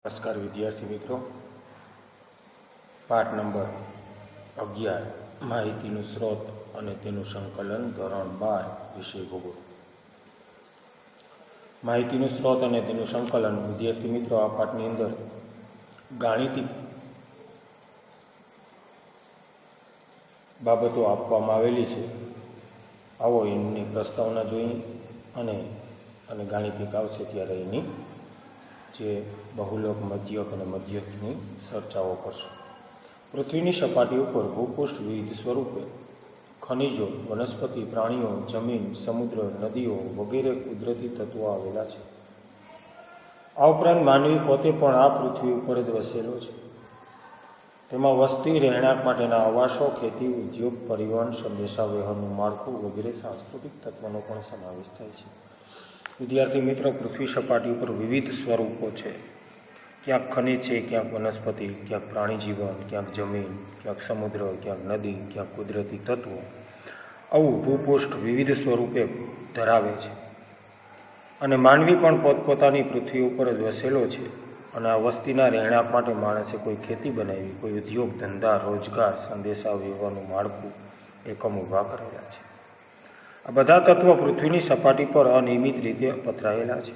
નમસ્કાર વિદ્યાર્થી મિત્રો, પાઠ નંબર 11 માહિતીનું સ્ત્રોત અને તેનું સંકલન, ધોરણ 12, વિષય ભૂગોળ. માહિતીનું સ્ત્રોત અને તેનું સંકલન. વિદ્યાર્થી મિત્રો, આ પાઠની અંદર ગાણિતિક બાબતો આપવામાં આવેલી છે. આવો એની પ્રસ્તાવના જોઈએ અને ગાણિતિક આવશે ત્યારે એની જે બહુલક, મધ્યક અને મધ્યકની ચર્ચાઓ કરશું. પૃથ્વીની સપાટી ઉપર ભૂપૃષ્ઠ વિવિધ સ્વરૂપે ખનિજો, વનસ્પતિ, પ્રાણીઓ, જમીન, સમુદ્ર, નદીઓ વગેરે કુદરતી તત્વો આવેલા છે. આ ઉપરાંત માનવી પોતે પણ આ પૃથ્વી ઉપર જ વસેલો છે. તેમાં વસ્તી, રહેણાંક માટેના આવાસો, ખેતી, ઉદ્યોગ, પરિવહન, સંદેશાવ્યવહારનું માળખું વગેરે સાંસ્કૃતિક તત્વોનો પણ સમાવેશ થાય છે. વિદ્યાર્થી મિત્રો, પૃથ્વી સપાટી ઉપર વિવિધ સ્વરૂપો છે. ક્યાંક ખનિજ છે, ક્યાંક વનસ્પતિ, ક્યાંક પ્રાણી જીવન, ક્યાંક જમીન, ક્યાંક સમુદ્ર, ક્યાંક નદી, ક્યાંક કુદરતી તત્વો. આવું ભૂપૃષ્ઠ વિવિધ સ્વરૂપે ધરાવે છે. અને માનવી પણ પોતપોતાની પૃથ્વી ઉપર જ વસેલો છે. અને આ વસ્તીના રહેણાંક માટે માણસે કોઈ ખેતી બનાવી, કોઈ ઉદ્યોગ, ધંધા, રોજગાર, સંદેશા વ્યવહારનું માળખું, એકમ ઊભા કરેલા છે. આ બધા તત્વો પૃથ્વીની સપાટી પર અનિયમિત રીતે પથરાયેલા છે.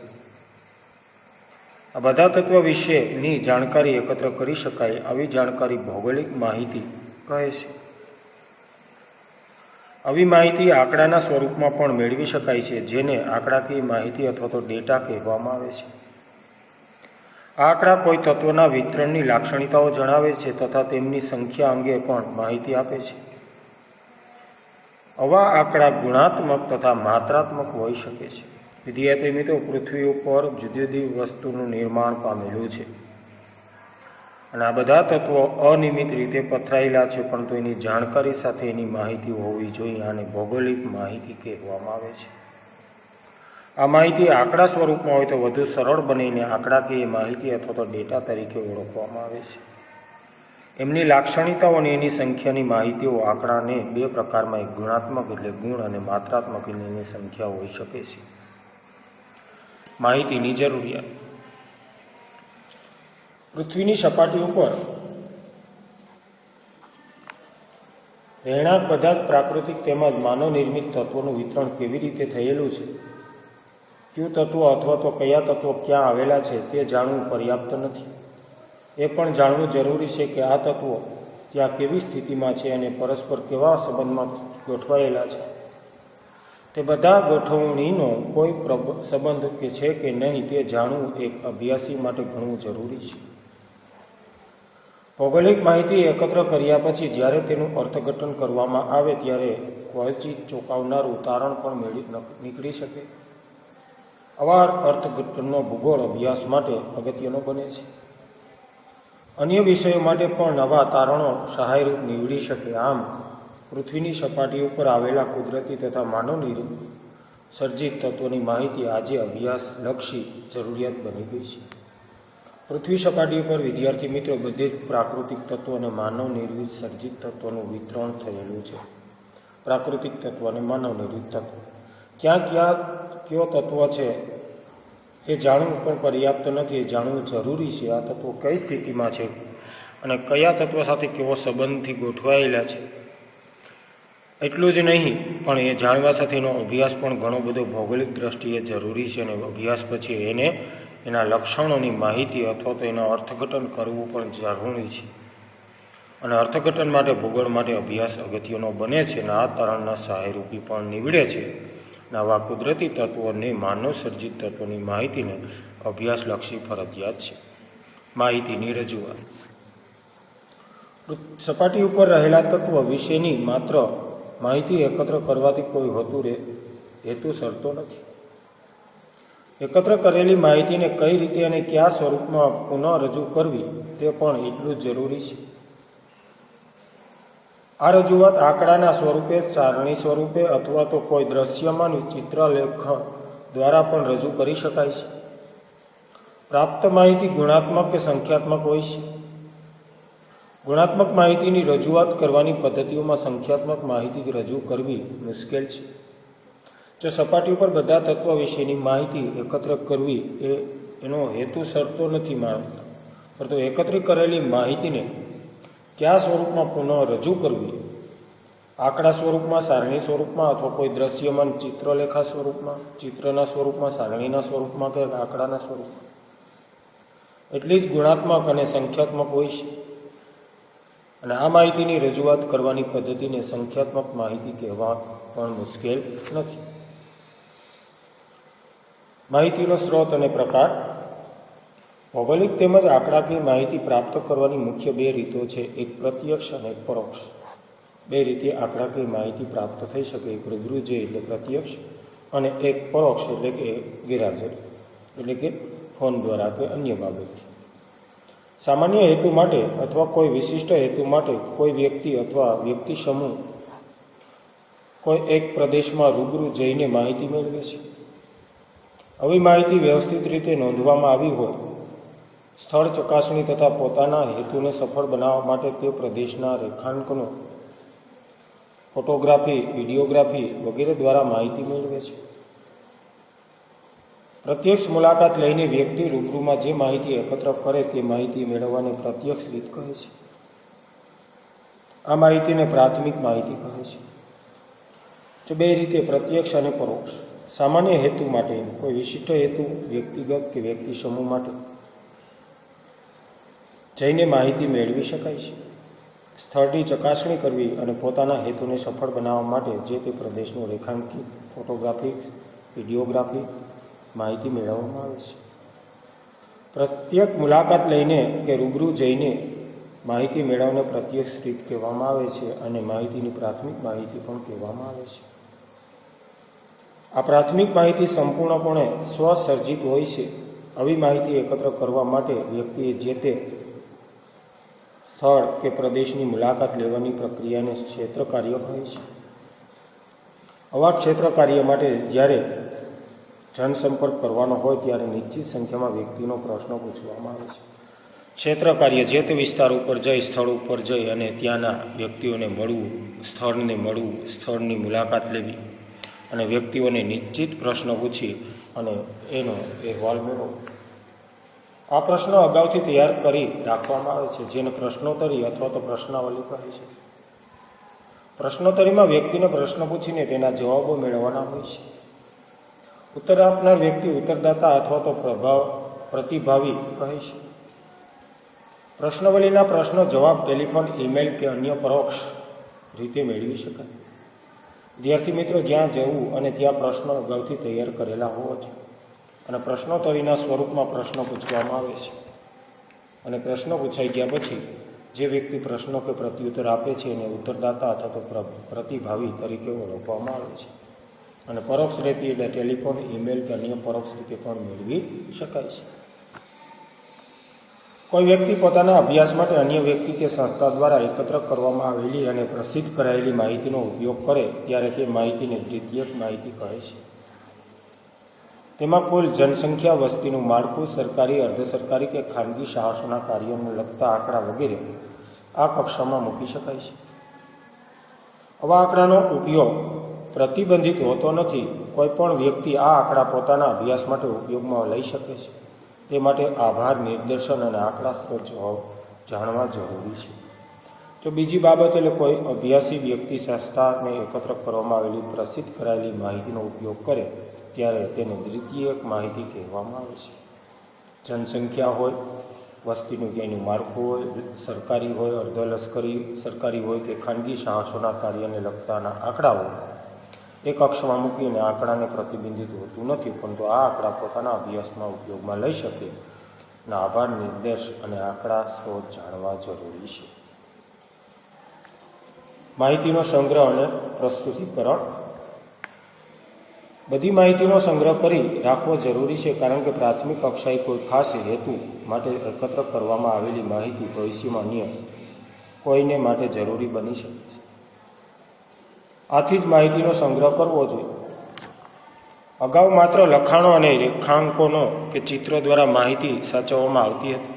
આ બધા તત્વો વિશેની જાણકારી એકત્ર કરી શકાય આવી જાણકારી ભૌગોલિક માહિતી કહે છે. આવી માહિતી આંકડાના સ્વરૂપમાં પણ મેળવી શકાય છે, જેને આંકડાકીય માહિતી અથવા તો ડેટા કહેવામાં આવે છે. આ આંકડા કોઈ તત્વના વિતરણની લાક્ષણિકતાઓ જણાવે છે તથા તેમની સંખ્યા અંગે પણ માહિતી આપે છે. આવા આંકડા ગુણાત્મક તથા માત્રાત્મક હોઈ શકે છે. વિદ્યાર્થી મિત્રો, પૃથ્વી ઉપર જુદી જુદી વસ્તુનું નિર્માણ પામેલું છે અને આ બધા તત્વો અનિયમિત રીતે પથરાયેલા છે, પરંતુ એની જાણકારી સાથે એની માહિતી હોવી જોઈએ. આને ભૌગોલિક માહિતી કહેવામાં આવે છે. આ માહિતી આંકડા સ્વરૂપમાં હોય તો વધુ સરળ બનીને આંકડાકીય માહિતી અથવા તો ડેટા તરીકે ઓળખવામાં આવે છે. એમની લાક્ષણિકતાઓ અને એની સંખ્યાની માહિતીઓ આંકડાને બે પ્રકારમાં, એક ગુણાત્મક એટલે ગુણ અને માત્રાત્મક એટલે એની સંખ્યા હોઈ શકે છે. માહિતીની જરૂરિયાત. પૃથ્વીની સપાટી ઉપર રહેણાંક બધા જ પ્રાકૃતિક તેમજ માનવ નિર્મિત તત્વોનું વિતરણ કેવી રીતે થયેલું છે, કયું તત્વો અથવા તો કયા તત્વો ક્યાં આવેલા છે તે જાણવું પર્યાપ્ત નથી. એ પણ જાણવું જરૂરી છે કે આ તત્વો ત્યાં કેવી સ્થિતિમાં છે અને પરસ્પર કેવા સંબંધમાં ગોઠવાયેલા છે. તે બધા ગોઠવણીનો કોઈ સંબંધ કે છે કે નહીં તે જાણવું એક અભ્યાસી માટે ઘણું જરૂરી છે. ભૌગોલિક માહિતી એકત્ર કર્યા પછી જ્યારે તેનું અર્થઘટન કરવામાં આવે ત્યારે ક્વચિત ચોંકાવનારું તારણ પણ નીકળી શકે. આવા અર્થઘટનનો ભૂગોળ અભ્યાસ માટે અગત્યનો બને છે. અન્ય વિષયો માટે પણ નવા તારણો સહાયરૂપ નીવડી શકે. આમ પૃથ્વીની સપાટી ઉપર આવેલા કુદરતી તથા માનવ સર્જિત તત્વોની માહિતી આજે અભ્યાસલક્ષી જરૂરિયાત બની ગઈ છે. પૃથ્વી સપાટી ઉપર વિદ્યાર્થી મિત્રો બધે જ પ્રાકૃતિક તત્વો અને માનવ નિર્મિત સર્જિત તત્વોનું વિતરણ થયેલું છે. પ્રાકૃતિક તત્વ અને માનવ નિર્મિત તત્વો ક્યાં ક્યાં કયો તત્વ છે એ જાણવું પણ પર્યાપ્ત નથી. એ જાણવું જરૂરી છે. આ તત્વો કઈ સ્થિતિમાં છે અને કયા તત્વ સાથે કેવો સંબંધથી ગોઠવાયેલા છે. એટલું જ નહીં, પણ એ જાણવા સાથેનો અભ્યાસ પણ ઘણો બધો ભૌગોલિક દ્રષ્ટિએ જરૂરી છે. અને અભ્યાસ પછી એને એના લક્ષણોની માહિતી અથવા તો એનું અર્થઘટન કરવું પણ જરૂરી છે. અને અર્થઘટન માટે ભૂગોળ માટે અભ્યાસ અગત્યનો બને છે અને આ તારણના સહાયરૂપી પણ નીવડે છે. નવા કુદરતી તત્વોને માનવ સર્જિત તત્વોની માહિતીને અભ્યાસલક્ષી ફરજિયાત છે. માહિતીની રજૂઆત. સપાટી ઉપર રહેલા તત્વ વિશેની માત્ર માહિતી એકત્ર કરવાથી કોઈ હેતુ સરતો નથી. એકત્ર કરેલી માહિતીને કઈ રીતે અને કયા સ્વરૂપમાં પુનઃ રજૂ કરવી તે પણ એટલું જ જરૂરી છે. આ રજૂઆત આંકડાના સ્વરૂપે, ચારણી સ્વરૂપે અથવા તો કોઈ દ્રશ્યમાન ચિત્રલેખ દ્વારા પણ રજૂ કરી શકાય છે. પ્રાપ્ત માહિતી ગુણાત્મક કે સંખ્યાત્મક હોય છે. ગુણાત્મક માહિતીની રજૂઆત કરવાની પદ્ધતિઓમાં સંખ્યાત્મક માહિતી રજૂ કરવી મુશ્કેલ છે. જો સપાટી ઉપર બધા તત્વો વિશેની માહિતી એકત્ર કરવી એનો હેતુ સરતો નથી માનતો, પરંતુ એકત્રિત કરેલી માહિતીને કયા સ્વરૂપમાં પુનઃ રજૂ કરવી, આંકડા સ્વરૂપમાં, સારણી સ્વરૂપમાં, અથવા કોઈ દ્રશ્યમાન ચિત્રલેખા સ્વરૂપમાં, ચિત્રના સ્વરૂપમાં, સારણીના સ્વરૂપમાં કે આંકડાના સ્વરૂપમાં, એટલી જ ગુણાત્મક અને સંખ્યાત્મક હોય છે. અને આ માહિતીની રજૂઆત કરવાની પદ્ધતિને સંખ્યાત્મક માહિતી કહેવા પણ મુશ્કેલ નથી. માહિતીનો સ્ત્રોત અને પ્રકાર. ભૌગોલિક તેમજ આંકડાકીય માહિતી પ્રાપ્ત કરવાની મુખ્ય બે રીતો છે, એક પ્રત્યક્ષ અને એક પરોક્ષ. બે રીતે આંકડાકીય માહિતી પ્રાપ્ત થઈ શકે, એક રૂબરૂ જે એટલે પ્રત્યક્ષ, અને એક પરોક્ષ એટલે કે ગેરહાજર, એટલે કે ફોન દ્વારા કે અન્ય બાબતથી. સામાન્ય હેતુ માટે અથવા કોઈ વિશિષ્ટ હેતુ માટે કોઈ વ્યક્તિ અથવા વ્યક્તિ સમૂહ કોઈ એક પ્રદેશમાં રૂબરૂ જઈને માહિતી મેળવે છે. આવી માહિતી વ્યવસ્થિત રીતે નોંધવામાં આવી હોય, સ્થળ ચકાસણી તથા પોતાના હેતુને સફળ બનાવવા માટે તે પ્રદેશના રેખાંકનો, ફોટોગ્રાફી, વિડીયોગ્રાફી વગેરે દ્વારા માહિતી મેળવે છે. પ્રત્યક્ષ મુલાકાત લઈને વ્યક્તિ રૂબરૂમાં જે માહિતી એકત્ર કરે તે માહિતી મેળવવાને પ્રત્યક્ષ રીત કહે છે. આ માહિતીને પ્રાથમિક માહિતી કહે છે. જો બે રીતે પ્રત્યક્ષ અને પરોક્ષ. સામાન્ય હેતુ માટે કોઈ વિશિષ્ટ હેતુ, વ્યક્તિગત કે વ્યક્તિ સમૂહ માટે જઈને માહિતી મેળવી શકાય છે. સ્થળની ચકાસણી કરવી અને પોતાના હેતુને સફળ બનાવવા માટે જે તે પ્રદેશનું રેખાંકિત, ફોટોગ્રાફી, વિડીયોગ્રાફી માહિતી મેળવવામાં આવે છે. પ્રત્યેક મુલાકાત લઈને કે રૂબરૂ જઈને માહિતી મેળવવાને પ્રત્યક્ષ રીત કહેવામાં આવે છે અને માહિતીની પ્રાથમિક માહિતી પણ કહેવામાં આવે છે. આ પ્રાથમિક માહિતી સંપૂર્ણપણે સ્વસર્જિત હોય છે. આવી માહિતી એકત્ર કરવા માટે વ્યક્તિએ જે તે સ્થળ કે પ્રદેશની મુલાકાત લેવાની પ્રક્રિયાને ક્ષેત્ર કાર્ય કહે છે. આવા ક્ષેત્ર કાર્ય માટે જ્યારે જનસંપર્ક કરવાનો હોય ત્યારે નિશ્ચિત સંખ્યામાં વ્યક્તિનો પ્રશ્ન પૂછવામાં આવે છે. ક્ષેત્ર કાર્ય જે તે વિસ્તાર ઉપર જઈ, સ્થળ ઉપર જઈ અને ત્યાંના વ્યક્તિઓને મળવું, સ્થળને મળવું, સ્થળની મુલાકાત લેવી અને વ્યક્તિઓને નિશ્ચિત પ્રશ્ન પૂછી અને એનો અહેવાલ મેળવવો. આ પ્રશ્નો અગાઉથી તૈયાર કરી રાખવામાં આવે છે, જેને પ્રશ્નોત્તરી અથવા તો પ્રશ્નાવલી કહે છે. પ્રશ્નોત્તરીમાં વ્યક્તિને પ્રશ્ન પૂછીને તેના જવાબો મેળવવાના હોય છે. ઉત્તર આપનાર વ્યક્તિ ઉત્તરદાતા અથવા તો પ્રતિભાવી કહે છે. પ્રશ્નાવલીના પ્રશ્નો જવાબ ટેલિફોન, ઈમેલ કે અન્ય પરોક્ષ રીતે મેળવી શકાય. વિદ્યાર્થી મિત્રો, જ્યાં જવું અને ત્યાં પ્રશ્નો અગાઉથી તૈયાર કરેલા હોવા જોઈએ અને પ્રશ્નોત્તરીના સ્વરૂપમાં પ્રશ્નો પૂછવામાં આવે છે. અને પ્રશ્નો પૂછાઈ ગયા પછી જે વ્યક્તિ પ્રશ્નો કે પ્રત્યુત્તર આપે છે એને ઉત્તરદાતા અથવા તો પ્રતિભાવી તરીકે ઓળખવામાં આવે છે. અને પરોક્ષ રીતે એટલે ટેલિફોન, ઈમેલ કે અન્ય પરોક્ષ રીતે પણ મેળવી શકાય છે. કોઈ વ્યક્તિ પોતાના અભ્યાસ માટે અન્ય વ્યક્તિ કે સંસ્થા દ્વારા એકત્ર કરવામાં આવેલી અને પ્રસિદ્ધ કરાયેલી માહિતીનો ઉપયોગ કરે ત્યારે તે માહિતીને દ્વિતીયક માહિતી કહે છે. તેમાં કુલ જનસંખ્યા, વસ્તીનું માળખું, સરકારી, અર્ધસરકારી કે ખાનગી સાહસોના કાર્યોને લગતા આંકડા વગેરે આ કક્ષામાં મૂકી શકાય છે. આવા આંકડાનો ઉપયોગ પ્રતિબંધિત હોતો નથી. કોઈ પણ વ્યક્તિ આ આંકડા પોતાના અભ્યાસ માટે ઉપયોગમાં લઈ શકે છે. તે માટે આભાર, નિદર્શન અને આંકડા સ્ત્રોત જાણવા જરૂરી છે. જો બીજી બાબત એટલે કોઈ અભ્યાસી વ્યક્તિ સંસ્થાને એકત્ર કરવામાં આવેલી પ્રસિદ્ધ કરાયેલી માહિતીનો ઉપયોગ કરે ત્યારે તેને દ્વિતીયક માહિતી કહેવામાં આવે છે. જનસંખ્યા હોય, વસ્તીનું ક્યાંયનું માળખું હોય, સરકારી હોય, અર્ધલશ્કરી સરકારી હોય કે ખાનગી સાહસોના કાર્યને લગતાના આંકડાઓ એક અક્ષમાં મૂકીને આંકડાને પ્રતિબંધિત હોતું નથી, પરંતુ આ આંકડા પોતાના અભ્યાસમાં ઉપયોગમાં લઈ શકે અને આભાર, નિર્દેશ અને આંકડા સ્ત્રોત જાણવા જરૂરી છે. માહિતીનો સંગ્રહ અને પ્રસ્તુતિકરણ. બધી માહિતીનો સંગ્રહ કરી રાખવો જરૂરી છે, કારણ કે પ્રાથમિક કક્ષાએ કોઈ ખાસ હેતુ માટે એકત્ર કરવામાં આવેલી માહિતી ભવિષ્યમાં અન્ય કોઈને માટે જરૂરી બની શકે છે. આથી જ માહિતીનો સંગ્રહ કરવો જોઈએ. અગાઉ માત્ર લખાણો અને રેખાંકોનો કે ચિત્રો દ્વારા માહિતી સાચવવામાં આવતી હતી.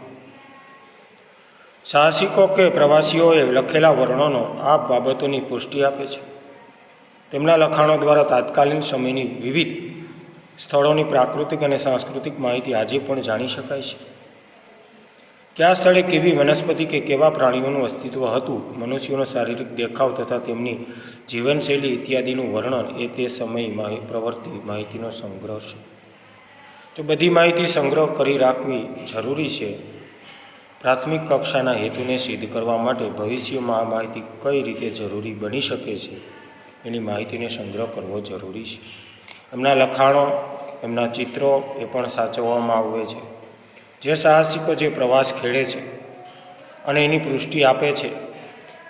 સાહસિકો કે પ્રવાસીઓએ લખેલા વર્ણનો આ બાબતોની પુષ્ટિ આપે છે. તેમના લખાણો દ્વારા તાત્કાલિક સમયની વિવિધ સ્થળોની પ્રાકૃતિક અને સાંસ્કૃતિક માહિતી આજે પણ જાણી શકાય છે. કયા સ્થળે કેવી વનસ્પતિ કે કેવા પ્રાણીઓનું અસ્તિત્વ હતું, મનુષ્યોનો શારીરિક દેખાવ તથા તેમની જીવનશૈલી ઇત્યાદિનું વર્ણન એ તે સમયે પ્રવર્તી માહિતીનો સંગ્રહ છે. તો બધી માહિતી સંગ્રહ કરી રાખવી જરૂરી છે. પ્રાથમિક કક્ષાના હેતુને સિદ્ધ કરવા માટે ભવિષ્યમાં આ માહિતી કઈ રીતે જરૂરી બની શકે છે એની માહિતીને સંગ્રહ કરવો જરૂરી છે. એમના લખાણો, એમના ચિત્રો એ પણ સાચવવામાં આવે છે. જે સાહસિકો જે પ્રવાસ ખેડે છે અને એની પુષ્ટિ આપે છે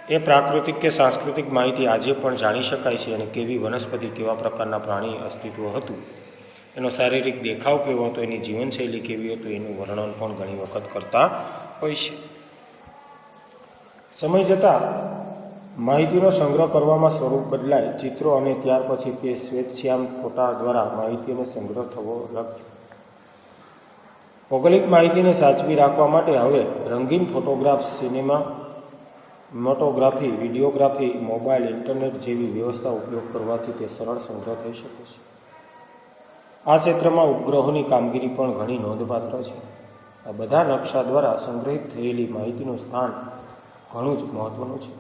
એ પ્રાકૃતિક કે સાંસ્કૃતિક માહિતી આજે પણ જાણી શકાય છે. અને કેવી વનસ્પતિ, કેવા પ્રકારના પ્રાણી અસ્તિત્વ હતું, એનો શારીરિક દેખાવ કેવો હતો, એની જીવનશૈલી કેવી હતી, એનું વર્ણન પણ ઘણી વખત કરતા હોય છે. સમય જતાં માહિતીનો સંગ્રહ કરવામાં સ્વરૂપ બદલાય, ચિત્રો અને ત્યાર પછી તે શ્વેતશ્યામ ફોટા દ્વારા માહિતીનો સંગ્રહ થવો લાગ્યો. ભૌગોલિક માહિતીને સાચવી રાખવા માટે હવે રંગીન photographs, cinematography, videography, mobile, internet જેવી વ્યવસ્થા ઉપયોગ કરવાથી તે સરળ સંગ્રહ થઈ શકે છે. આ ક્ષેત્રમાં ઉપગ્રહોની કામગીરી પણ ઘણી નોંધપાત્ર છે. આ બધા નકશા દ્વારા સંગ્રહિત થયેલી માહિતીનું સ્થાન ઘણું જ મહત્વનું છે.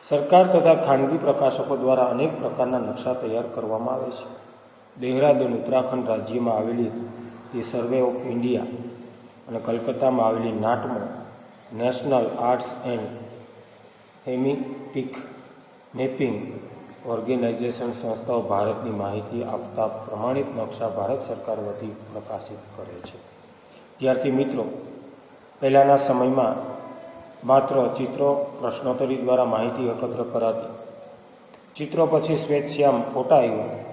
સરકાર તથા ખાનગી પ્રકાશકો દ્વારા અનેક પ્રકારના નકશા તૈયાર કરવામાં આવે છે. દેહરાદૂન ઉત્તરાખંડ રાજ્યમાં આવેલી ધી સર્વે ઓફ ઇન્ડિયા અને કલકત્તામાં આવેલી નાટમો નેશનલ આર્ટ્સ એન્ડ હેમિટિક મેપિંગ ઓર્ગેનાઇઝેશન સંસ્થાઓ ભારતની માહિતી આપતા પ્રમાણિત નકશા ભારત સરકાર વતી પ્રકાશિત કરે છે. વિદ્યાર્થી મિત્રો, પહેલાંના સમયમાં માત્ર ચિત્રો, પ્રશ્નોત્તરી દ્વારા માહિતી એકત્ર કરાતી. ચિત્રો પછી શ્વેતશ્યામ ફોટા આવ્યા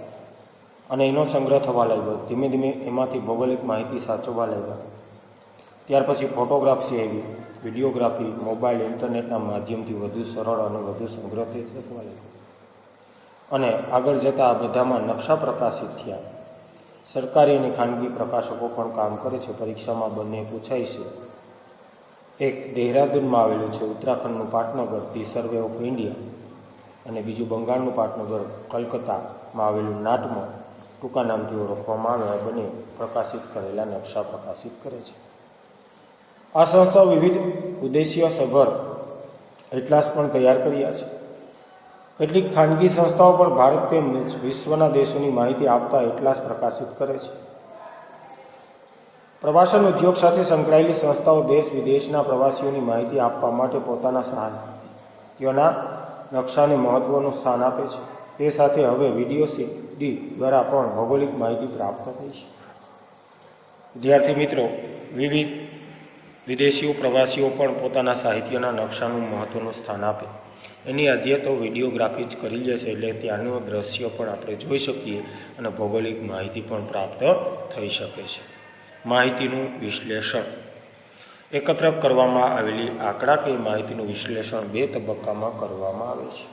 અને એનો સંગ્રહ થવા લાગ્યો. ધીમે ધીમે એમાંથી ભૌગોલિક માહિતી સાચવવા લાગ્યા. ત્યાર પછી ફોટોગ્રાફી આવી, વિડીયોગ્રાફી, મોબાઈલ, ઇન્ટરનેટના માધ્યમથી વધુ સરળ અને વધુ સંગ્રહ થઈ શકવા લાગ્યો. અને આગળ જતાં આ બધામાં નકશા પ્રકાશિત થયા. સરકારી અને ખાનગી પ્રકાશકો પણ કામ કરે છે. પરીક્ષામાં બંને પૂછાય છે. એક દેહરાદૂનમાં આવેલું છે ઉત્તરાખંડનું પાટનગર ધી સર્વે ઓફ ઇન્ડિયા, અને બીજું બંગાળનું પાટનગર કલકત્તામાં આવેલું નાટમો ટૂંકા નામથી ઓળખવામાં આવે. બંને પ્રકાશિત કરેલા નકશા પ્રકાશિત કરે છે. આ સંસ્થાઓ વિવિધ ઉદ્દેશ્યસભર એટલાસ પણ તૈયાર કર્યા છે. કેટલીક ખાનગી સંસ્થાઓ પણ ભારત તેમજ વિશ્વના દેશોની માહિતી આપતા એટલાસ પ્રકાશિત કરે છે. પ્રવાસન ઉદ્યોગ સાથે સંકળાયેલી સંસ્થાઓ દેશ વિદેશના પ્રવાસીઓની માહિતી આપવા માટે પોતાના સાહિત્યના નકશાને મહત્ત્વનું સ્થાન આપે છે. તે સાથે હવે વિડીયો સીડી દ્વારા પણ ભૌગોલિક માહિતી પ્રાપ્ત થઈ છે. વિદ્યાર્થી મિત્રો, વિવિધ વિદેશીઓ પ્રવાસીઓ પણ પોતાના સાહિત્યના નકશાનું મહત્ત્વનું સ્થાન આપે. એની આદ્ય તો વિડીયોગ્રાફી જ કરી લે છે, એટલે ત્યાંનું દ્રશ્ય પણ આપણે જોઈ શકીએ અને ભૌગોલિક માહિતી પણ પ્રાપ્ત થઈ શકે છે. માહિતીનું વિશ્લેષણ. એકત્ર કરવામાં આવેલી આંકડાકીય માહિતીનું વિશ્લેષણ બે તબક્કામાં કરવામાં આવે છે.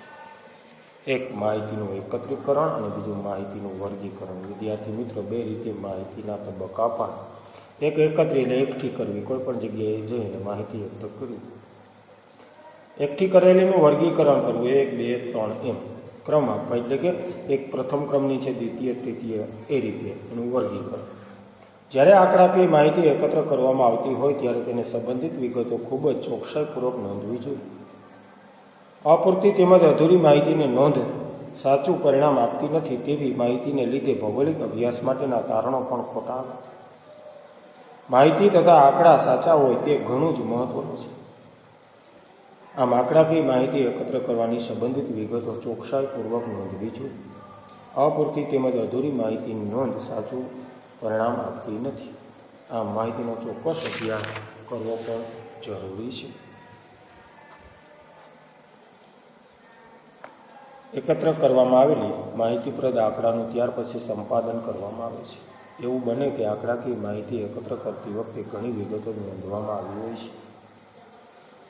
એક માહિતીનું એકત્રીકરણ અને બીજું માહિતીનું વર્ગીકરણ. વિદ્યાર્થી મિત્રો, બે રીતે માહિતીના તબક્કા પણ. એક એકત્રી એટલે એકઠી કરવી, કોઈ પણ જગ્યાએ જઈને માહિતી એકઠી કરવી. એકઠી કરેલીનું વર્ગીકરણ કરવું, 1, 2, 3 એમ ક્રમ આપવા, એટલે કે એક પ્રથમ ક્રમની છે, દ્વિતીય, તૃતીય, એ રીતે એનું વર્ગીકરણ. જ્યારે આંકડાકીય માહિતી એકત્ર કરવામાં આવતી હોય ત્યારે તેને સંબંધિત વિગતો ખૂબ જ ચોકસાઈપૂર્વક નોંધવી જોઈએ. અપૂરતી તેમજ અધૂરી માહિતીને નોંધ સાચું પરિણામ આપતી નથી. તેવી માહિતીને લીધે ભૌગોલિક અભ્યાસ માટેના તારણો પણ ખોટા આવે. માહિતી તથા આંકડા સાચા હોય તે ઘણું જ મહત્વનું છે. આમ આંકડાકીય માહિતી એકત્ર કરવાની સંબંધિત વિગતો ચોકસાઈપૂર્વક નોંધવી જોઈએ. અપૂરતી તેમજ અધૂરી માહિતીની નોંધ સાચું પરિણામ આપતી નથી. આમ માહિતીનો ચોક્કસ અભ્યાસ કરવો પણ જરૂરી છે. એકત્ર કરવામાં આવેલી માહિતીપ્રદ આંકડાનું ત્યાર પછી સંપાદન કરવામાં આવે છે. એવું બને કે આંકડાકીય માહિતી એકત્ર કરતી વખતે ઘણી વિગતો નોંધવામાં આવી હોય છે,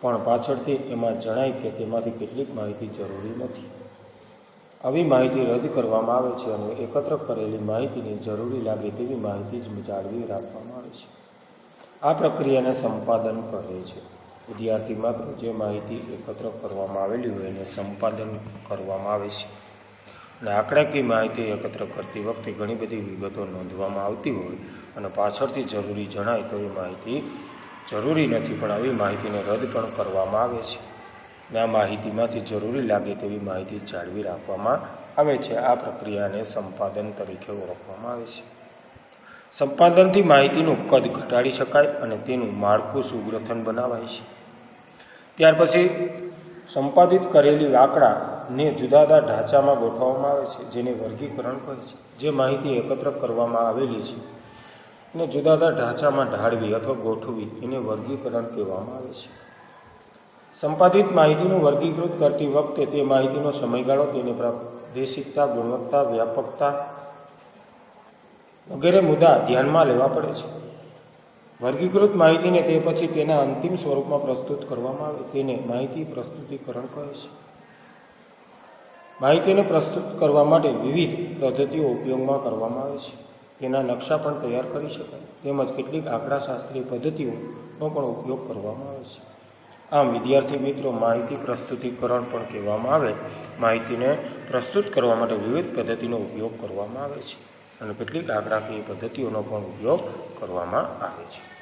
પણ પાછળથી એમાં જણાય કે તેમાંથી કેટલીક માહિતી જરૂરી નથી. આવી માહિતી રદ કરવામાં આવે છે અને એકત્ર કરેલી માહિતીને જરૂરી લાગે તેવી માહિતી જ જાળવી રાખવામાં આવે છે. આ પ્રક્રિયાને સંપાદન કહે છે. વિદ્યાર્થી માત્ર જે માહિતી એકત્ર કરવામાં આવેલી હોય એને સંપાદન કરવામાં આવે છે. અને આંકડાકીય માહિતી એકત્ર કરતી વખતે ઘણી બધી વિગતો નોંધવામાં આવતી હોય અને પાછળથી જરૂરી જણાય તો એ માહિતી જરૂરી નથી, પણ આવી માહિતીને રદ પણ કરવામાં આવે છે. અને આ માહિતીમાંથી જરૂરી લાગે તેવી માહિતી જાળવી રાખવામાં આવે છે. આ પ્રક્રિયાને સંપાદન તરીકે ઓળખવામાં આવે છે. સંપાદનથી માહિતીનું કદ ઘટાડી શકાય અને તેનું માળખું સુગ્રથન બનાવાય છે. ત્યાર પછી સંપાદિત કરેલી આંકડાને જુદા જુદા ઢાંચામાં ગોઠવવામાં આવે છે, જેને વર્ગીકરણ કહે છે. જે માહિતી એકત્ર કરવામાં આવેલી છે અને જુદા જુદા ઢાંચામાં ઢાળવી અથવા ગોઠવવી એને વર્ગીકરણ કહેવામાં આવે છે. સંપાદિત માહિતીનું વર્ગીકૃત કરતી વખતે તે માહિતીનો સમયગાળો, તેની પ્રાદેશિકતા, ગુણવત્તા, વ્યાપકતા વગેરે મુદ્દા ધ્યાનમાં લેવા પડે છે. વર્ગીકૃત માહિતીને તે પછી તેના અંતિમ સ્વરૂપમાં પ્રસ્તુત કરવામાં આવે તેને માહિતી પ્રસ્તુતિકરણ કહે છે. માહિતીને પ્રસ્તુત કરવા માટે વિવિધ પદ્ધતિઓ ઉપયોગમાં કરવામાં આવે છે. તેના નકશા પણ તૈયાર કરી શકાય, તેમજ કેટલીક આંકડાશાસ્ત્રીય પદ્ધતિઓનો પણ ઉપયોગ કરવામાં આવે છે. આમ વિદ્યાર્થી મિત્રો, માહિતી પ્રસ્તુતિકરણ પણ કહેવામાં આવે. માહિતીને પ્રસ્તુત કરવા માટે વિવિધ પદ્ધતિનો ઉપયોગ કરવામાં આવે છે અને કેટલીક આંકડાકીય પદ્ધતિઓનો પણ ઉપયોગ કરવામાં આવે છે.